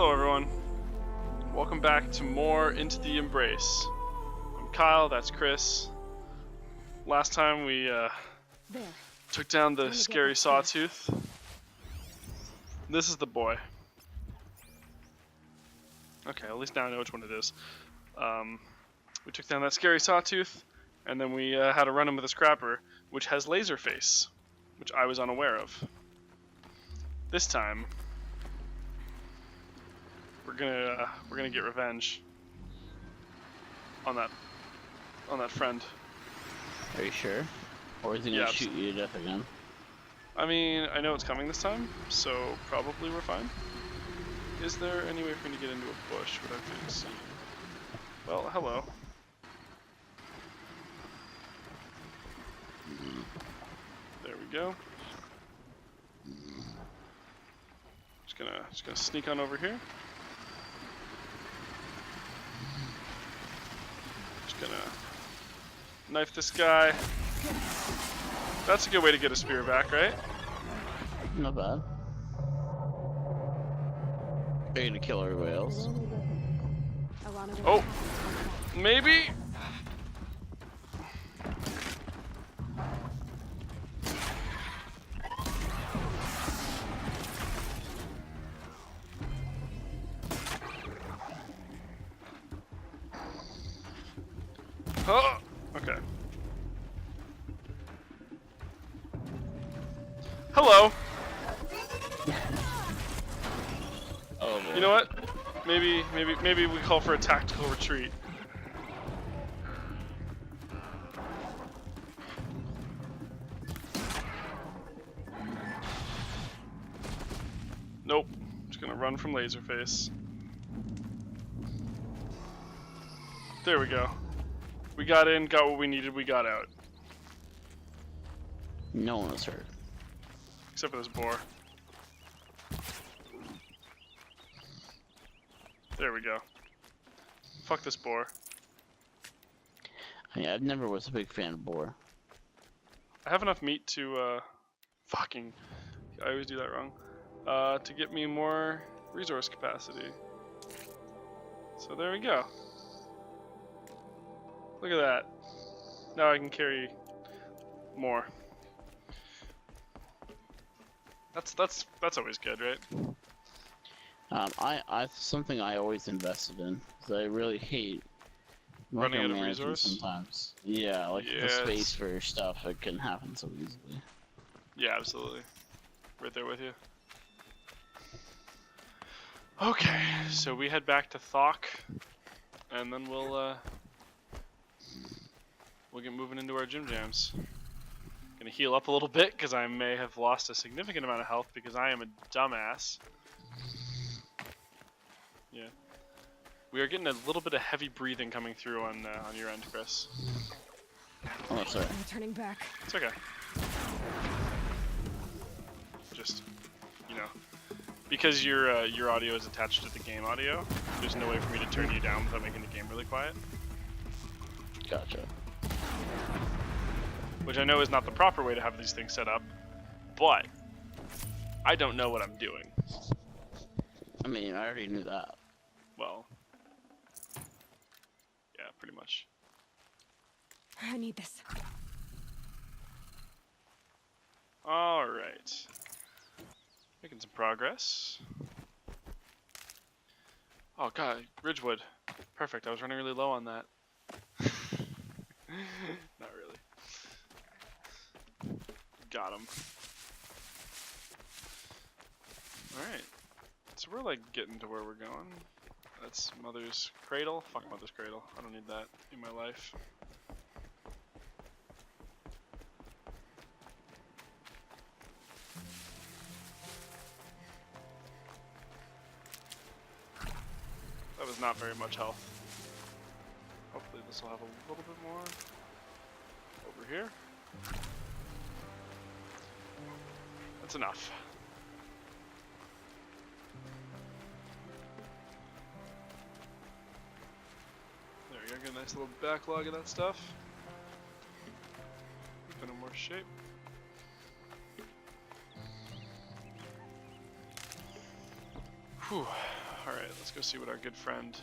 Hello everyone, welcome back to more Into the Embrace. I'm Kyle, that's Chris. Last time we took down the scary sawtooth. This is the boy. Okay, at least now I know which one it is. We took down that scary sawtooth, and then we had to run him with a scrapper, which has laser face, which I was unaware of. This time, we're gonna get revenge on that friend. Are you sure? Or is he gonna shoot you to death again? I mean, I know it's coming this time, so probably we're fine. Is there any way for me to get into a bush without getting seen? Well, hello. There we go. Just gonna sneak on over here. Just gonna knife this guy. That's a good way to get a spear back, right? Not bad. Are you gonna kill everybody else? Oh, maybe. Oh, okay. Hello. Oh boy. You know what? Maybe we call for a tactical retreat. Nope. Just gonna run from Laserface. There we go. We got in, got what we needed, we got out. No one was hurt. Except for this boar. There we go. Fuck this boar. I mean, I've never was a big fan of boar. I have enough meat to, fucking... I always do that wrong. To get me more resource capacity. So there we go. Look at that. Now I can carry more. That's always good, right? Something I always invested in, because I really hate Running out of micromanagement resource? sometimes. Yeah, like Yeah, the space for stuff, it can happen so easily. Yeah, absolutely. Right there with you. Okay, so we head back to Thok, and then we'll get moving into our gym jams. Gonna heal up a little bit because I may have lost a significant amount of health because I am a dumbass. Yeah, we are getting a little bit of heavy breathing coming through on your end, Chris. Oh, sorry. I'm turning back. It's okay. Just, you know, because your audio is attached to the game audio, there's no way for me to turn you down without making the game really quiet. Gotcha. Which I know is not the proper way to have these things set up, but I don't know what I'm doing. I mean, I already knew that. Well, yeah, pretty much. I need this. All right, making some progress. Oh god, Ridgewood, perfect. I was running really low on that. Not really. Got him. Alright. So we're like getting to where we're going. That's Mother's cradle. Fuck Mother's cradle. I don't need that in my life. That was not very much health. Hopefully this will have a little bit more over here. That's enough. There we go, get a nice little backlog of that stuff. Keep in more shape. Whew. Alright, let's go see what our good friend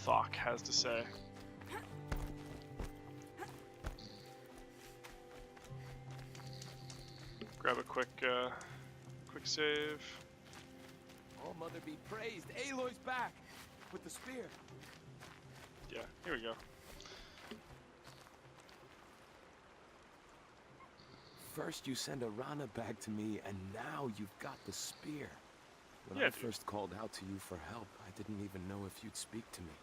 Thok has to say. Grab a quick save. Oh, Mother be praised. Aloy's back with the spear. Yeah, here we go. First you send Arana back to me, and now you've got the spear. When Yeah, I dude. first called out to you for help, I didn't even know if you'd speak to me.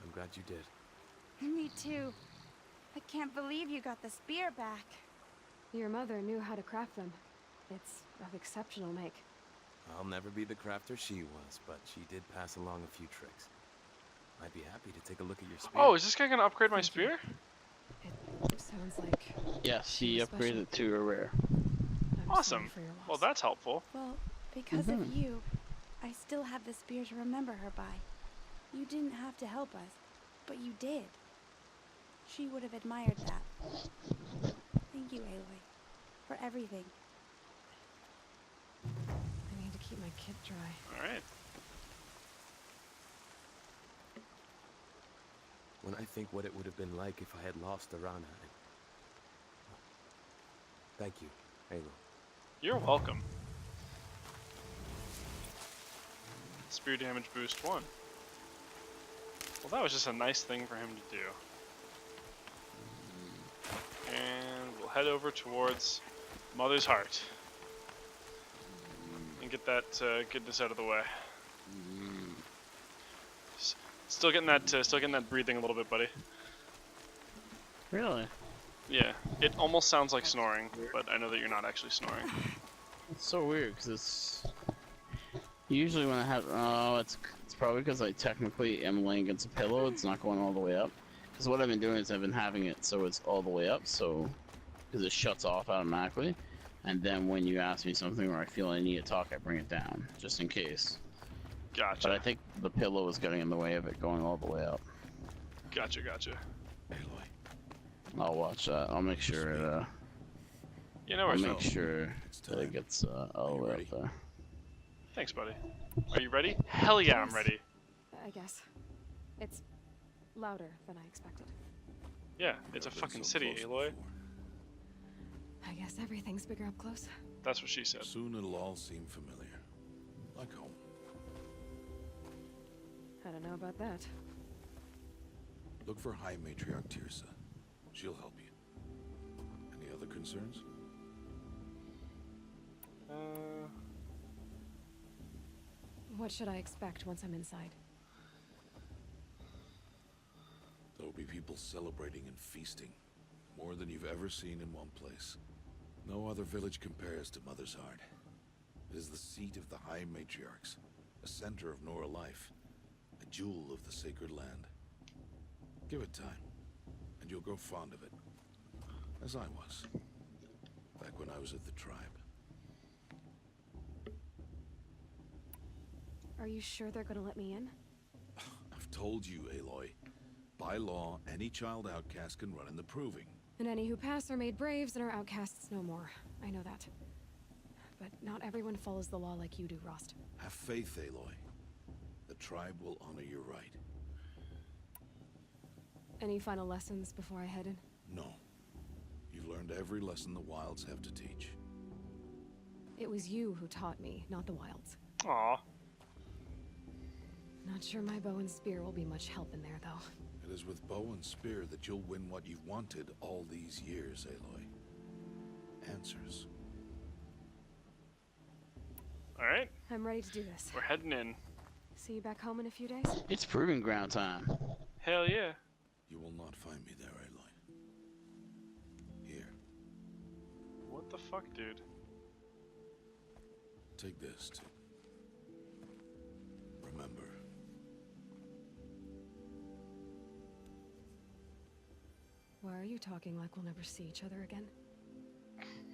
I'm glad you did. Me too. I can't believe you got the spear back. Your mother knew how to craft them. It's of exceptional make. I'll never be the crafter she was, but she did pass along a few tricks. I'd be happy to take a look at your spear. Oh, is this guy gonna upgrade my spear? It sounds like Yes, he Special. upgraded it to a rare. I'm Awesome. sorry for your Well, loss. that's helpful. Well, because of you, I still have the spear to remember her by. You didn't have to help us, but you did. She would have admired that. Thank you, Aloy, for everything. I need to keep my kit dry. Alright. When I think what it would have been like if I had lost Arana. Thank you, Aloy. You're welcome. Spear damage boost 1. Well, that was just a nice thing for him to do. And we'll head over towards Mother's Heart. And get that goodness out of the way. Still getting that breathing a little bit, buddy. Really? Yeah, it almost sounds like snoring, but I know that you're not actually snoring. It's so weird because it's usually when I have. Oh, it's probably because I technically am laying against a pillow. It's not going all the way up. Because what I've been doing is I've been having it so it's all the way up, so because it shuts off automatically. And then when you ask me something or I feel I need to talk, I bring it down just in case. Gotcha. But I think the pillow is getting in the way of it going all the way up. Gotcha. Aloy. I'll watch that. I'll make sure it. You know I'll where make sure that it gets all the way up there. Thanks, buddy. Are you ready? Hell yeah, I'm Yes. ready. I guess. It's louder than I expected. Yeah, it's a fucking city, Aloy. I guess everything's bigger up close. That's what she said. Soon it'll all seem familiar. Like home. I don't know about that. Look for High Matriarch Tirsa. She'll help you. Any other concerns? What should I expect once I'm inside? There'll be people celebrating and feasting. More than you've ever seen in one place. No other village compares to Mother's Heart. It is the seat of the High Matriarchs, a center of Nora life, a jewel of the sacred land. Give it time, and you'll grow fond of it. As I was, back when I was at the tribe. Are you sure they're gonna let me in? I've told you, Aloy. By law, any child outcast can run in the proving. And any who pass are made braves and are outcasts no more. I know that. But not everyone follows the law like you do, Rost. Have faith, Aloy. The tribe will honor your right. Any final lessons before I head in? No. You've learned every lesson the Wilds have to teach. It was you who taught me, not the Wilds. Aw. Not sure my bow and spear will be much help in there, though. It is with bow and spear that you'll win what you've wanted all these years, Aloy. Answers. Alright, I'm ready to do this. we're heading in. See you back home in a few days? It's proving ground time. Hell yeah. You will not find me there, Aloy. Here, What the fuck, dude? take this too. Remember. Why are you talking like we'll never see each other again?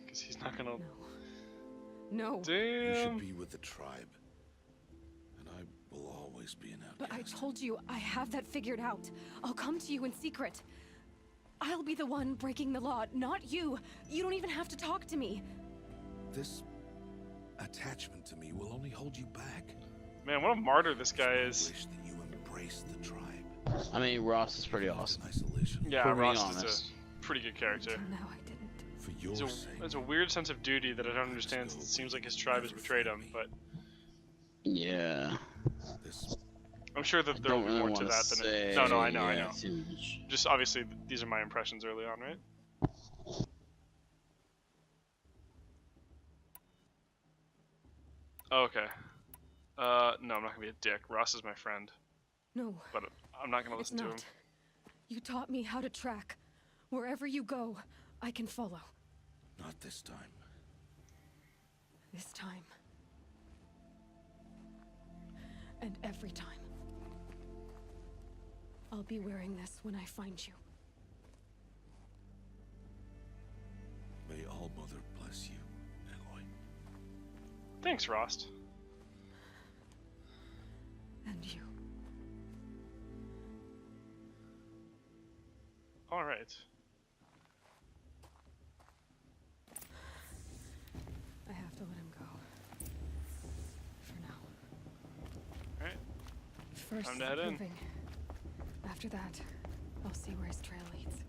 Because he's not gonna... No. You Damn. should be with the tribe. And I will always be an outcast. But I told you, I have that figured out. I'll come to you in secret. I'll be the one breaking the law, not you. You don't even have to talk to me. This attachment to me will only hold you back. Man, what a martyr this guy is. Wish that you embraced the tribe. I mean, Ross is pretty Not in awesome. isolation. Yeah, We're being Ross is honest. a pretty good character. Until now, I didn't. For your sake. There's a weird sense of duty that I don't understand since it seems like his tribe has betrayed him, but Yeah. This I'm sure that there will Don't be really more to wanna that than say, it. No, I know, I yeah, know. too much. Just obviously, these are my impressions early on, right? Okay. No, I'm not gonna be a dick. Ross is my friend, No, but I'm not gonna it's listen to him. not. You taught me how to track. Wherever you go, I can follow. not this time. This time. And every time. I'll be wearing this when I find you. May All Mother bless you, Aloy. Thanks, Rost. And you. All right. I have to let him go. For now. All right. First, Time to head in. proving. After that, I'll see where his trail leads.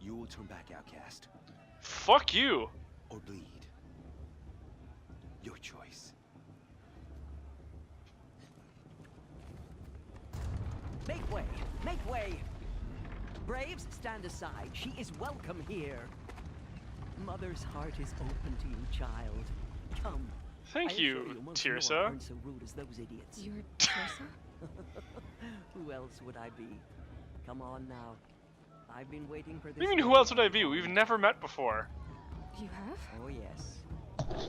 You will turn back, outcast, Fuck you. or bleed. Your choice. Make way! Make way! Braves, stand aside. She is welcome here. Mother's heart is open to you, child. Come. Thank I you, assure once more, Tirsa. aren't so rude as those idiots. You're Tirsa? Who else would I be? Come on now. I've been waiting for this. What do you mean, who day else would I for be? long. We've never met before. You have? Oh yes.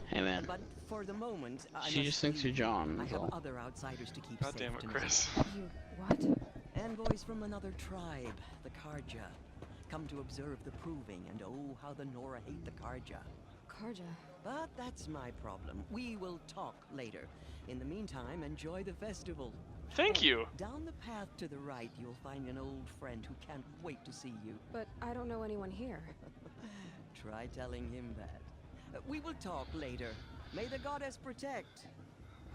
Hey, man. But for the moment, I She must just thinks leave. you're John, I that's have all. other outsiders to keep God safe damn it, tonight. Chris. You what? Envoys from another tribe, the Karja, come to observe the proving, and oh, how the Nora hate the Karja. Karja. But that's my problem. We will talk later. In the meantime, enjoy the festival. Thank Oh, you. Down the path to the right, you'll find an old friend who can't wait to see you. But I don't know anyone here. Try telling him that. We will talk later. May the goddess protect.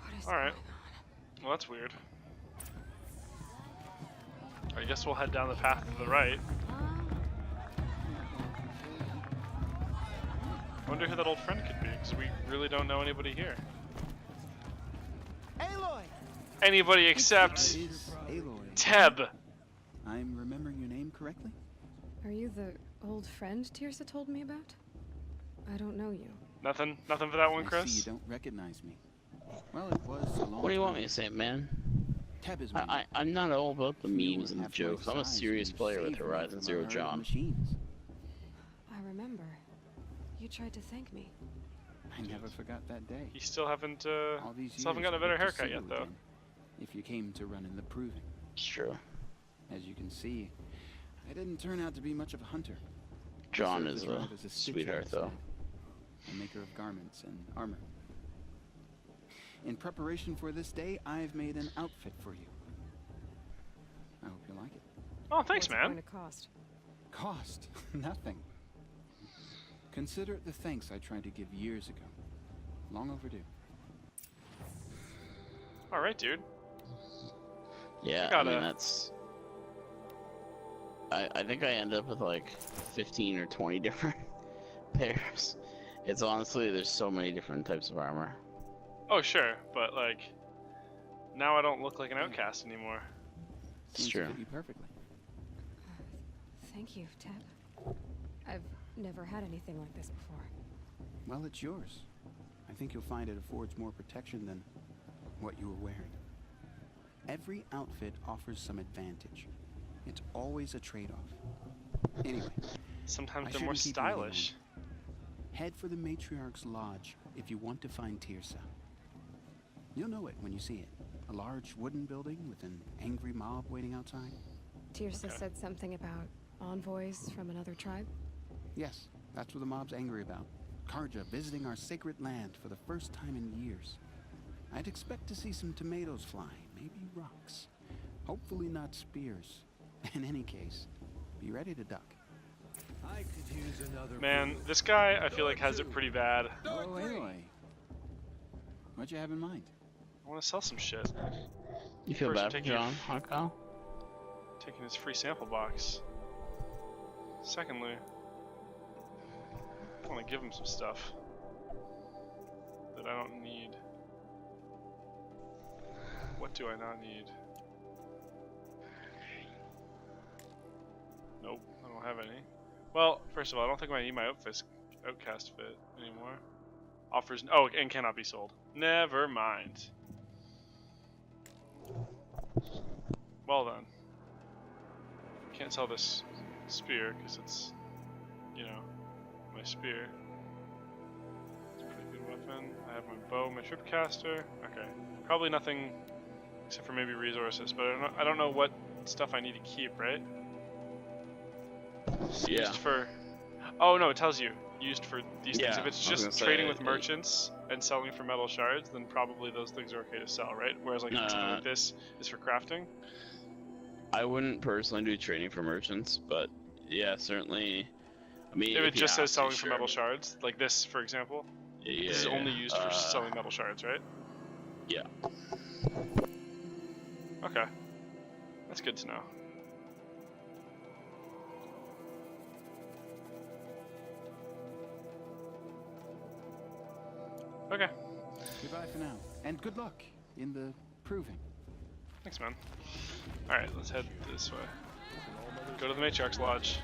What is All right. going on? Well, that's weird. I guess we'll head down the path to the right. I wonder who that old friend could be, because we really don't know anybody here. Aloy! Anybody except It's Aloy. Teb. I'm remembering your name correctly? Are you the old friend Tirsa told me about? I don't know you. Nothing for that one, I see Chris. you don't recognize me. Well, it was a long What do you want time. me to say, man? Teb is my name. I'm not all about the You memes were and the half my jokes. I'm a size serious when you player with saved me Horizon from Zero our herd of Dawn. machines. I remember. You tried to thank me. I never forgot that day. You still haven't All these still haven't years, got a I'd better love to see haircut you yet, though. again, if you came to run in the proving. It's true. As you can see, I didn't turn out to be much of a hunter. I John served is the a tribe as stitch sweetheart, though. artist, a maker of garments and armor. In preparation for this day, I've made an outfit for you. I hope you like it. Oh, thanks, What's it man. going to cost? Cost? Nothing. Consider it the thanks I tried to give years ago. Long overdue. All right, dude. Yeah, I gotta- I mean, that's... I think I end up with like 15 or 20 different pairs. It's honestly, there's so many different types of armor. Oh, sure, but like, now I don't look like an outcast anymore. It's Seems to true. fit you perfectly. Thank you, Teb. I've never had anything like this before. Well, it's yours. I think you'll find it affords more protection than what you were wearing. Every outfit offers some advantage. It's always a trade-off. Anyway, Sometimes I they're more shouldn't keep you any stylish. longer. Head for the Matriarch's Lodge if you want to find Tirsa. You'll know it when you see it. A large wooden building with an angry mob waiting outside. Tirsa Okay. said something about envoys from another tribe. Yes, that's what the mob's angry about. Karja visiting our sacred land for the first time in years. I'd expect to see some tomatoes fly, maybe rocks. Hopefully not spears. In any case, be ready to duck. I could use another. Man, this guy I feel like has it pretty bad. Oh, Aloy. What'd you have in mind? I want to sell some shit. You feel First, bad for taking John, huh, Kyle? Taking his free sample box. Secondly, I want to give him some stuff that I don't need. What do I not need? Nope, I don't have any. Well, first of all, I don't think I need my outcast fit anymore. Offers, oh, and cannot be sold. Never mind. Well then. Can't sell this spear because it's, you know, my spear. It's a pretty good weapon. I have my bow, my tripcaster. Okay, probably nothing except for maybe resources, but I don't know what stuff I need to keep, right? Yeah. Used for. Oh no, it tells you used for these things. Yeah, If it's I was just gonna trading say, with merchants and selling for metal shards, then probably those things are okay to sell, right? Whereas like something like this is for crafting. I wouldn't personally do trading for merchants, but yeah, certainly. I mean, If it you just have says to, selling for sure, metal but- shards, like this, for example, Yeah, this is only used for selling metal shards, right? Yeah. Okay, that's good to know. Okay, Goodbye for now. And good luck in the proving. thanks, man. All right, let's head this way. Go to the Matriarch's Lodge.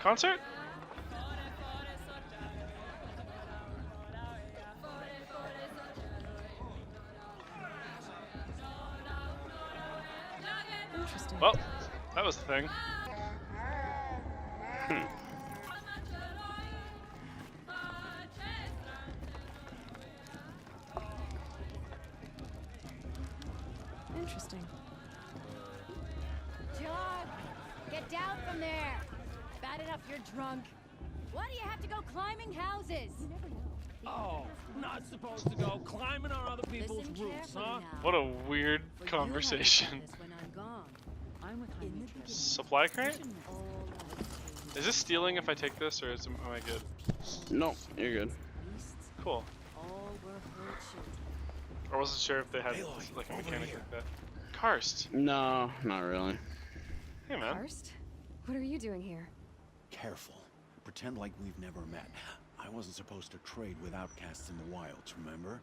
Concert? Interesting. Well, that was the thing. Interesting. John, get down from there. Bad enough you're drunk. Why do you have to go climbing houses? You never know. Oh, not supposed to go climbing on other people's Listen roofs, carefully huh? now. What a weird For you conversation. have to do this when I'm gone. I'm with High Mistress. Supply crate? All Is this stealing if I take this, or am I good? No, you're good. beasts, Cool. all were her children. I wasn't sure if they had like a mechanic like that. Karst. No, not really. Hey man. Karst? What are you doing here? Careful. Pretend like we've never met. I wasn't supposed to trade with outcasts in the wilds, remember?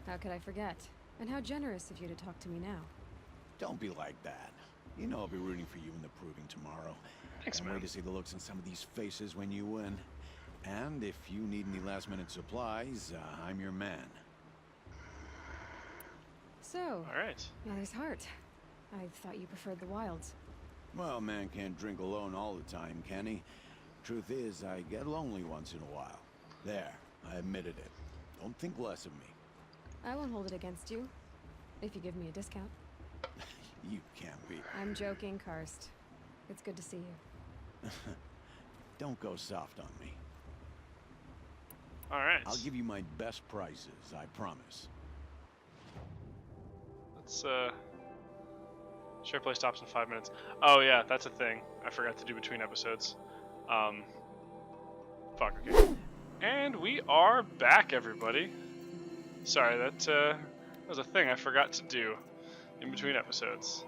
How could I forget? And how generous of you to talk to me now. Don't be like that. You know I'll be rooting for you in the proving tomorrow. Thanks, Can't man. wait to see the looks in some of these faces when you win. And if you need any last-minute supplies, I'm your man. So, Alright. Mother's heart. I thought you preferred the wilds. Well, man can't drink alone all the time, can he? Truth is, I get lonely once in a while. There, I admitted it. Don't think less of me. I won't hold it against you. If you give me a discount. You can't be. I'm joking, Karst. It's good to see you. Don't go soft on me. Alright. I'll give you my best prices, I promise. Let's share play stops in 5 minutes. Oh yeah, that's a thing I forgot to do between episodes. Fuck, okay. And we are back, everybody. Sorry, that was a thing I forgot to do in between episodes.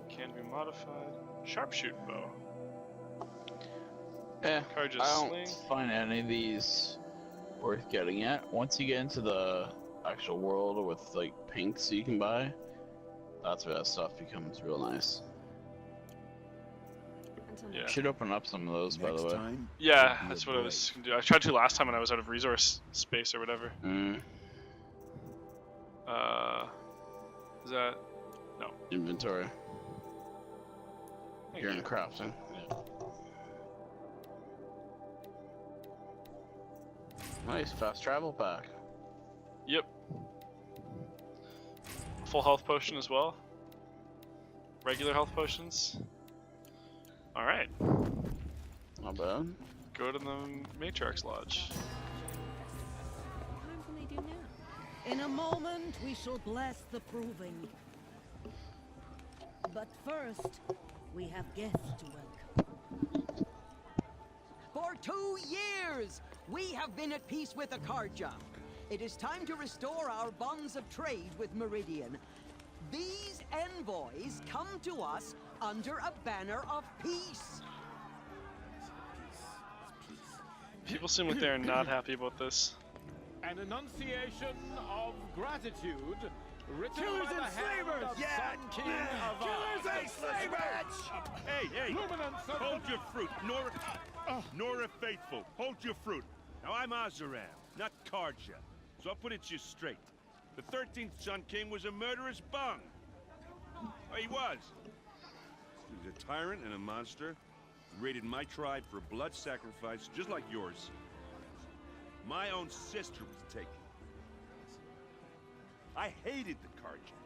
Can be modified. Sharpshoot bow. Cartridge I don't sling. find any of these worth getting at. Once you get into the actual world with like pinks you can buy, that's where that stuff becomes real nice. Until Yeah. Should open up some of those, by Next the way. time, Yeah, be a that's what I brave. was gonna do. I tried to last time when I was out of resource space or whatever. Is that no? Inventory. Thank You're you. in crafting. Nice fast travel pack. Yep. Full health potion as well. Regular health potions. Alright. Not bad. Go to the Matriarch's Lodge. What time can they do now? In a moment, we shall bless the proving. But first, we have guests to welcome. For 2 years, we have been at peace with the Karja. It is time to restore our bonds of trade with Meridian. These envoys come to us under a banner of peace. People seem like they're not happy about this. An enunciation of gratitude written Killers by the and hand slavers! of Yeah! Sun King of Killers and slavers! Hey! Luminance of Hold your fruit, Nora Faithful. Hold your fruit. Now I'm Azaram, not Karja. So I'll put it to you straight. The 13th Sun King was a murderous bung. Oh, he was. He was a tyrant and a monster. He raided my tribe for blood sacrifice, just like yours. My own sister was taken. I hated the Karja.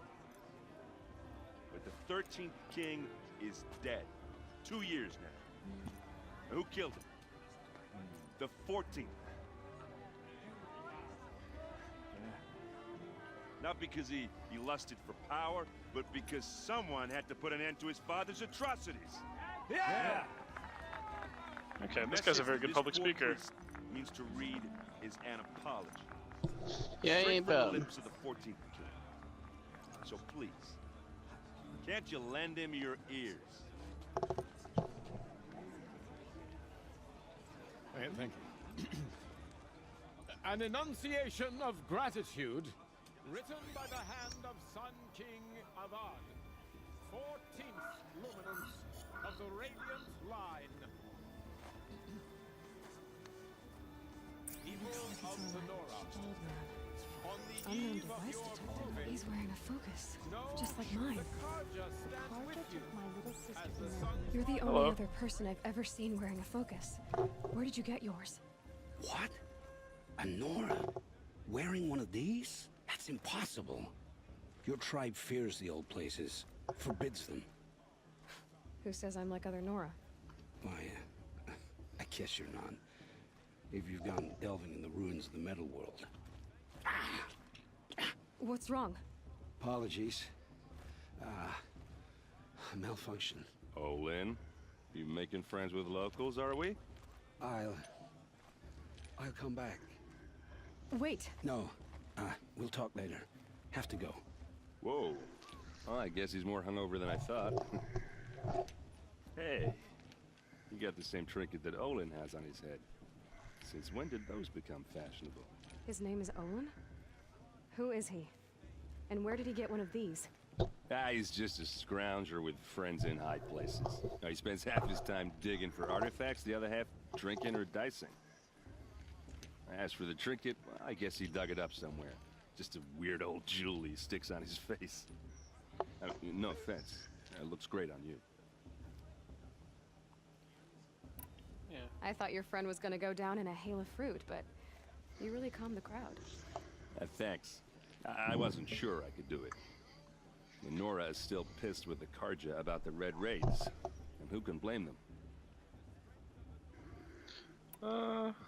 But the 13th king is dead. 2 years now. And who killed him? The 14th. Not because he lusted for power, but because someone had to put an end to his father's atrocities. Yeah! Okay, this guy's a very good public speaker. Means to read is an apology. Yeah, he Straight ain't from the bad. lips of the 14th king. So please, can't you lend him your ears? Thank you. An enunciation of gratitude written by the hand of Sun King Avad, 14th luminance of the Radiant Line. People of the Nora. On the Unknown eve of device your detected. proving, He's wearing a focus, know just like mine. the Karja stands with you took my little sister as from the me. sun. You're the Hello. only other person I've ever seen wearing a focus. Where did you get yours? What? A Nora? Wearing one of these? That's impossible. Your tribe fears the old places, forbids them. Who says I'm like other Nora? Why, I guess you're not. If you've gone delving in the ruins of the metal world. What's wrong? Apologies. Malfunction. Oh, Lynn, you making friends with locals, are we? I'll come back. Wait. No, we'll talk later. Have to go. Whoa. Well, I guess he's more hungover than I thought. Hey, you got the same trinket that Olin has on his head. Since when did those become fashionable? His name is Olin? Who is he? And where did he get one of these? He's just a scrounger with friends in high places. Now, he spends half his time digging for artifacts, the other half drinking or dicing. As for the trinket, well, I guess he dug it up somewhere. Just a weird old jewel he sticks on his face. No offense. It looks great on you. Yeah. I thought your friend was gonna go down in a hail of fruit, but you really calmed the crowd. Thanks. I wasn't sure I could do it. And Nora is still pissed with the Karja about the Red Raids. And who can blame them?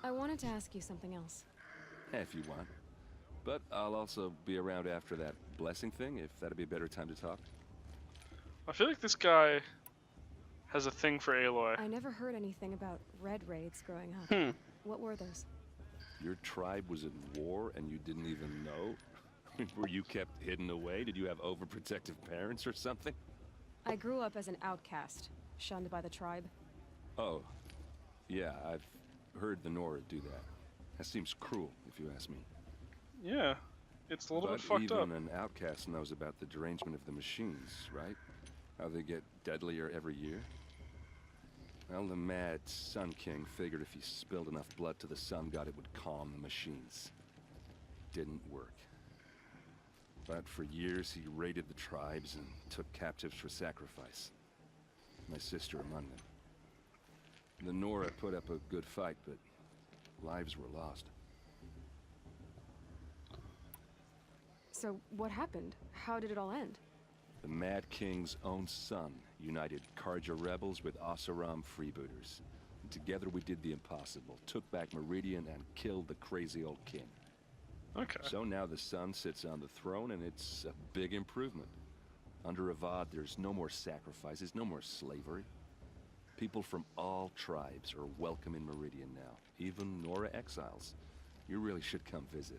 I wanted to ask you something else. If you want. But I'll also be around after that blessing thing, if that'd be a better time to talk. I feel like this guy has a thing for Aloy. I never heard anything about red raids growing up. What were those? Your tribe was in war and you didn't even know? Were you kept hidden away? Did you have overprotective parents or something? I grew up as an outcast, shunned by the tribe. Oh, yeah, I've heard the Nora do that. That seems cruel, if you ask me. Yeah, it's a little But bit fucked even up. an outcast knows about the derangement of the machines, right? How they get deadlier every year. Well, the mad Sun King figured if he spilled enough blood to the Sun God, it would calm the machines. Didn't work. But for years, he raided the tribes and took captives for sacrifice. My sister among them. The Nora put up a good fight, but lives were lost. So what happened? How did it all end? The Mad King's own son united Karja rebels with Oseram freebooters. And together we did the impossible, took back Meridian and killed the crazy old king. Okay. So now the son sits on the throne and it's a big improvement. Under Avad, there's no more sacrifices, no more slavery. People from all tribes are welcome in Meridian now, even Nora exiles. You really should come visit.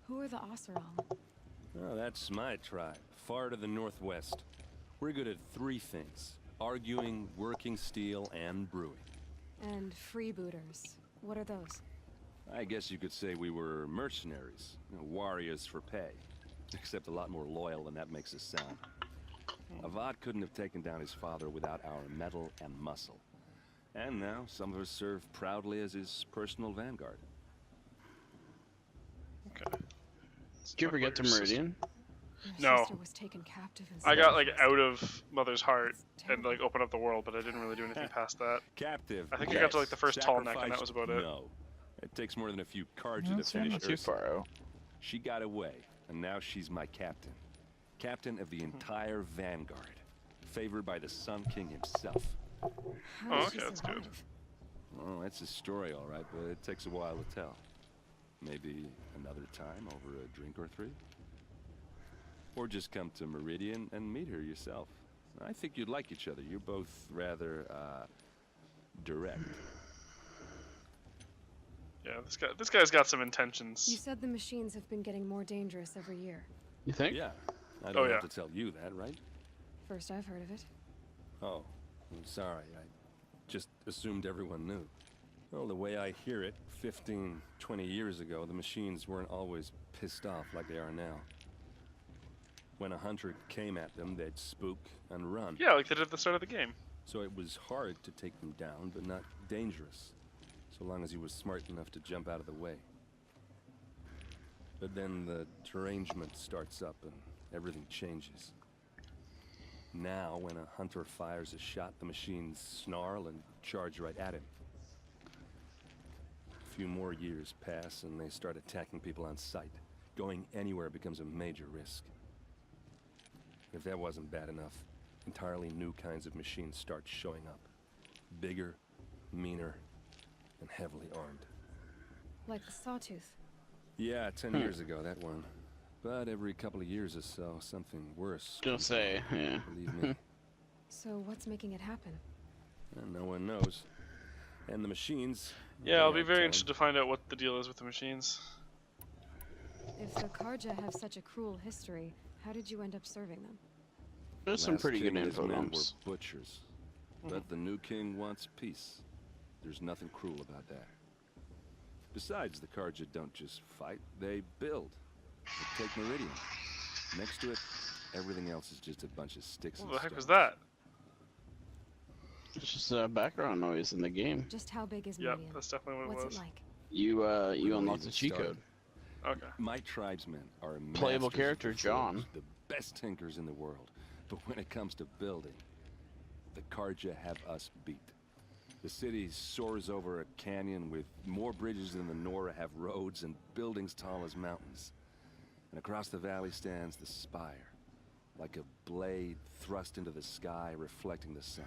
Who are the Oseram? Oh, that's my tribe, far to the northwest. We're good at 3 things: arguing, working steel, and brewing. And freebooters. What are those? I guess you could say we were mercenaries, warriors for pay. Except a lot more loyal than that makes us sound. Avad couldn't have taken down his father without our metal and muscle. And now, some of us serve proudly as his personal vanguard. Okay. Did you ever get to Meridian? No. Sister was taken captive and I got like out of Mother's heart and like opened up the world, but I didn't really do anything past that. Captive. I think I got to like the first tall neck, and that was about it. No. It takes more than a few Karja to finish not too far out. She got away, and now she's my captain. Captain of the entire vanguard. Favored by the Sun King himself. How Oh, did okay, she that's good. survive? Oh, that's a story, all right, but it takes a while to tell. Maybe another time over a drink or 3? Or just come to Meridian and meet her yourself. I think you'd like each other. You're both rather, direct. Yeah, this guy's got some You intentions. said the machines have been getting more dangerous every year. You think? Yeah. I don't Oh, yeah. have to tell you that, right? First I've heard of it. Oh, I'm sorry. I just assumed everyone knew. Well, the way I hear it, 15, 20 years ago, the machines weren't always pissed off like they are now. When a hunter came at them, they'd spook and run. Yeah, like they did at the start of the game. So it was hard to take them down, but not dangerous. So long as he was smart enough to jump out of the way. But then the derangement starts up and everything changes. Now, when a hunter fires a shot, the machines snarl and charge right at him. A few more years pass and they start attacking people on sight. Going anywhere becomes a major risk. If that wasn't bad enough, entirely new kinds of machines start showing up. Bigger, meaner, and heavily armed. Like the Sawtooth. Yeah, 10 years ago, that one. But every couple of years or so, something worse. Don't say, yeah. Believe me. So what's making it happen? And no one knows. And the machines... Yeah, I'll be aren't very telling. interested to find out what the deal is with the machines. If the Karja have such a cruel history, how did you end up serving them? There's some Last pretty king good and his info men dumps. were butchers. But the new king wants peace. There's nothing cruel about that. Besides, the Karja don't just fight, they build. They take Meridian. Next to it, everything else is just a bunch of sticks What and the heck was stones. that? It's just background noise in the game. Just how big is Yep, Meridian? that's definitely what it What's was. it like? You When unlocked we the cheat started, code. Okay. My tribesmen are Playable masters character, of the John. forge, the best tinkers in the world. But when it comes to building, the Karja have us beat. The city soars over a canyon with more bridges than the Nora have roads and buildings tall as mountains. And across the valley stands the spire, like a blade thrust into the sky reflecting the sun.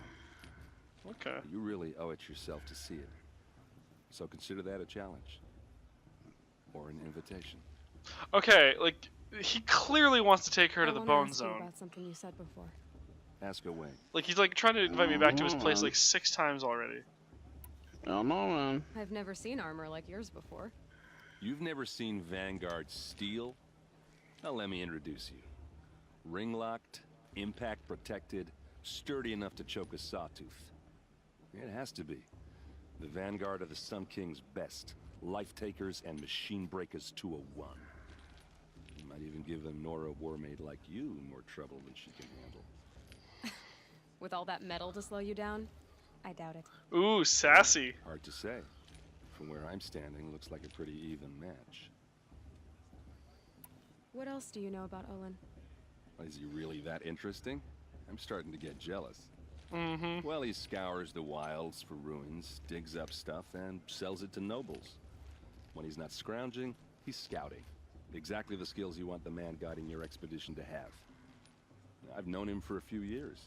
Okay. You really owe it yourself to see it. So consider that a challenge. Or an invitation. Okay, like he clearly wants to take her to I the wanna Bone ask you Zone. about something you said before. Ask away. Like he's like trying to invite me back to his place Oh. like 6 times already. I don't know, man. I've never seen armor like yours before. You've never seen Vanguard steel? Well, let me introduce you. Ring-locked, impact-protected, sturdy enough to choke a sawtooth. It has to be. The Vanguard of the Sun King's best. Life-takers and machine breakers to a 1. You might even give a Nora warmaid like you more trouble than she can handle. With all that metal to slow you down? I doubt it. Ooh, sassy. Hard to say. From where I'm standing, looks like a pretty even match. What else do you know about Olin? Is he really that interesting? I'm starting to get jealous. Mm-hmm. Well, he scours the wilds for ruins, digs up stuff, and sells it to nobles. When he's not scrounging, he's scouting. Exactly the skills you want the man guiding your expedition to have. I've known him for a few years.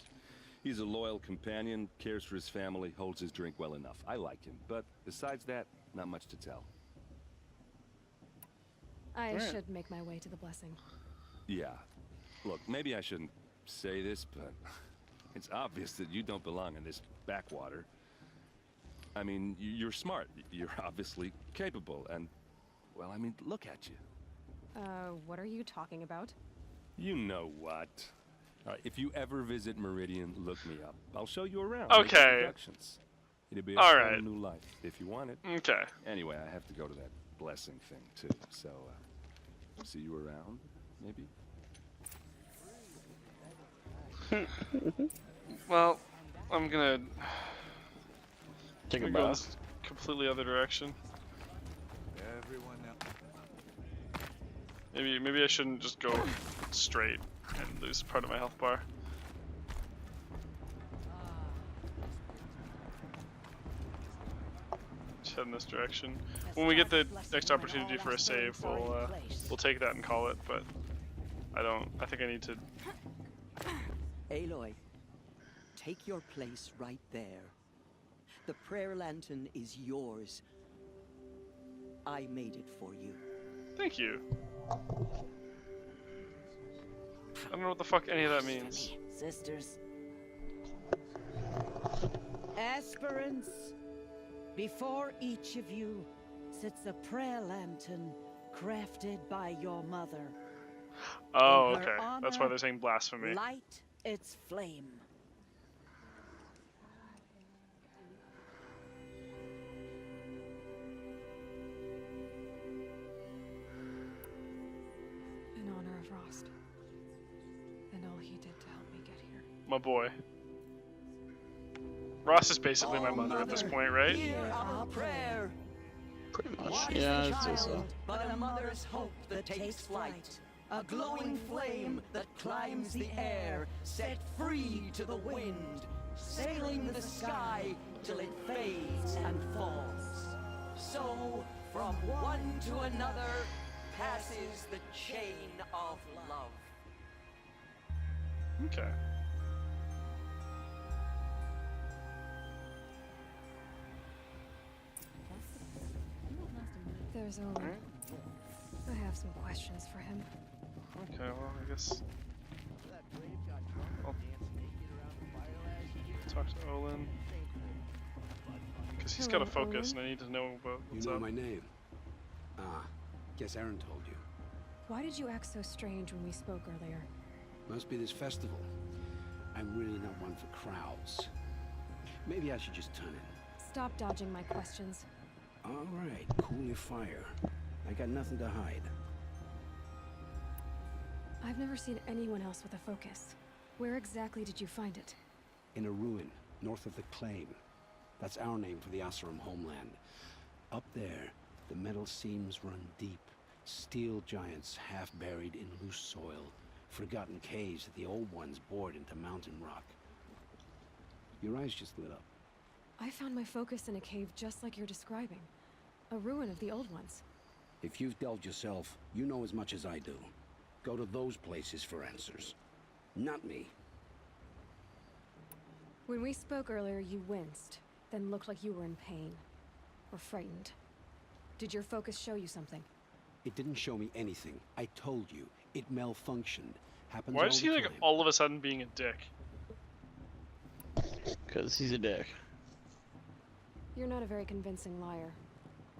He's a loyal companion, cares for his family, holds his drink well enough. I like him, but besides that, not much to tell. I Alright. should make my way to the blessing. Yeah. Look, maybe I shouldn't say this, but it's obvious that you don't belong in this backwater. I mean, you're smart. You're obviously capable, and, well, I mean, look at you. What are you talking about? You know what. All right, if you ever visit Meridian, look me up. I'll show you around. Okay. Make introductions. It'll be a All whole right. new life if you want it. Okay. Anyway, I have to go to that blessing thing too. So, see you around, maybe. Well, I'm gonna Take a I'm gonna go bath. completely other direction. Everyone now. Maybe I shouldn't just go straight and lose part of my health bar. Just head in this direction. When we get the next opportunity for a save, we'll take that and call it. But I think I need to. Aloy, take your place right there. The prayer lantern is yours. I made it for you. Thank you. I don't know what the fuck any of that means. Sisters. Aspirants, before each of you sits a prayer lantern crafted by your mother. Oh, In her okay. That's why honor, they're saying blasphemy. Light its flame. In honor of Rost. And all he did to help me get here. My boy. Ross is basically my mother at this point, right? Hear our prayer. Pretty much. What is Yeah, the I'd say so. child but a mother's hope that takes flight? A glowing flame that climbs the air, set free to the wind, sailing the sky till it fades and falls. So, from one to another, passes the chain of love. Okay. There's Owen. I have some questions for him. Okay, well, I guess I'll talk to Olin. Because he's got to Hello, focus Olin. and I need to know about You what's know up. my name? Ah, guess Aaron told you. Why did you act so strange when we spoke earlier? Must be this festival. I'm really not one for crowds. Maybe I should just turn in. Stop dodging my questions. All right, cool your fire. I got nothing to hide. I've never seen anyone else with a focus. Where exactly did you find it? In a ruin, north of the Claim. That's our name for the Oseram homeland. Up there, the metal seams run deep. Steel giants half buried in loose soil. Forgotten caves that the old ones bored into mountain rock. Your eyes just lit up. I found my focus in a cave just like you're describing. A ruin of the old ones. If you've delved yourself, you know as much as I do. Go to those places for answers. Not me. When we spoke earlier, you winced, then looked like you were in pain. Or frightened. Did your focus show you something? It didn't show me anything. I told you. It malfunctioned. Happens Why all is the he like time. all of a sudden being a dick? Because he's a dick. You're not a very convincing liar.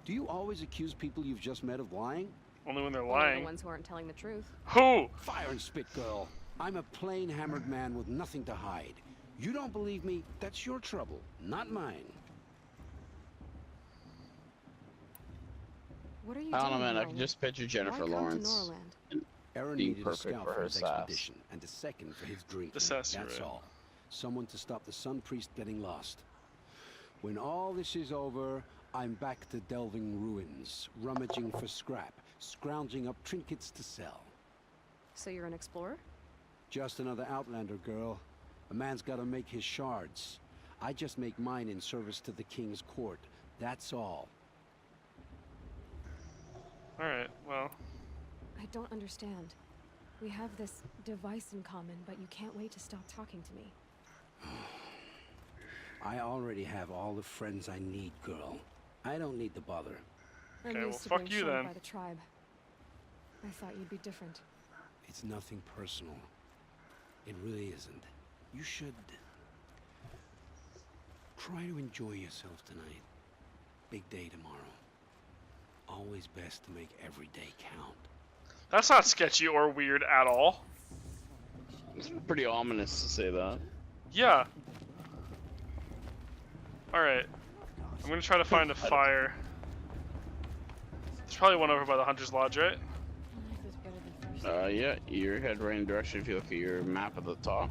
Do you always accuse people you've just met of lying? Only when they're Only lying. the ones who aren't telling the truth. Who? Fire and spit, girl. I'm a plain hammered man with nothing to hide. You don't believe me, that's your trouble, not mine. What are you I don't doing know, man. I here, can Olin? just picture Jennifer Why Lawrence. come to Norland? Aaron Being needed a perfect scout for for her his sass. expedition, and a second for his drinking. The sass, you're That's right. all. Someone to stop the Sun Priest getting lost. When all this is over, I'm back to delving ruins, rummaging for scrap, scrounging up trinkets to sell. So you're an explorer? Just another Outlander, girl. A man's gotta make his shards. I just make mine in service to the King's court. That's all. Alright, well. I don't understand. We have this device in common, but you can't wait to stop talking to me. I already have all the friends I need, girl. I don't need to bother. I'm Okay, used well, to fuck being you shunned then. by the tribe. I thought you'd be different. It's nothing personal. It really isn't. You should try to enjoy yourself tonight. Big day tomorrow. Always best to make every day count. That's not sketchy or weird at all. It's pretty ominous to say that. Yeah. Alright. I'm gonna try to find a fire. There's probably one over by the Hunter's Lodge, right? Yeah, you're head right in the direction if you look at your map at the top.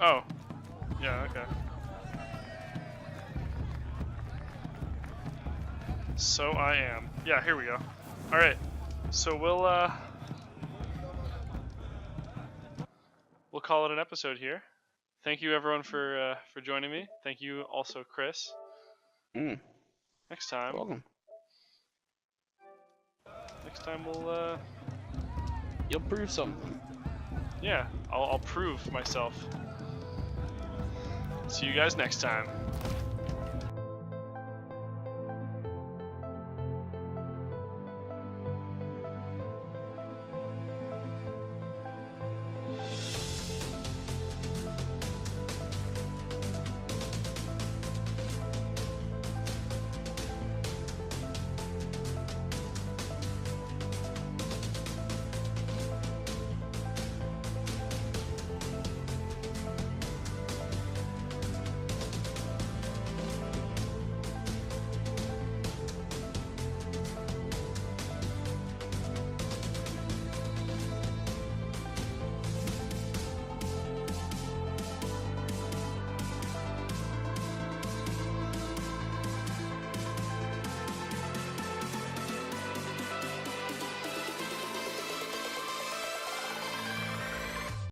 Oh. Yeah, okay. So I am. Yeah, here we go. Alright. So we'll call it an episode here. Thank you everyone for joining me. Thank you also Chris. Next time. Welcome. Next time we'll you'll prove something. Yeah, I'll prove myself. See you guys next time.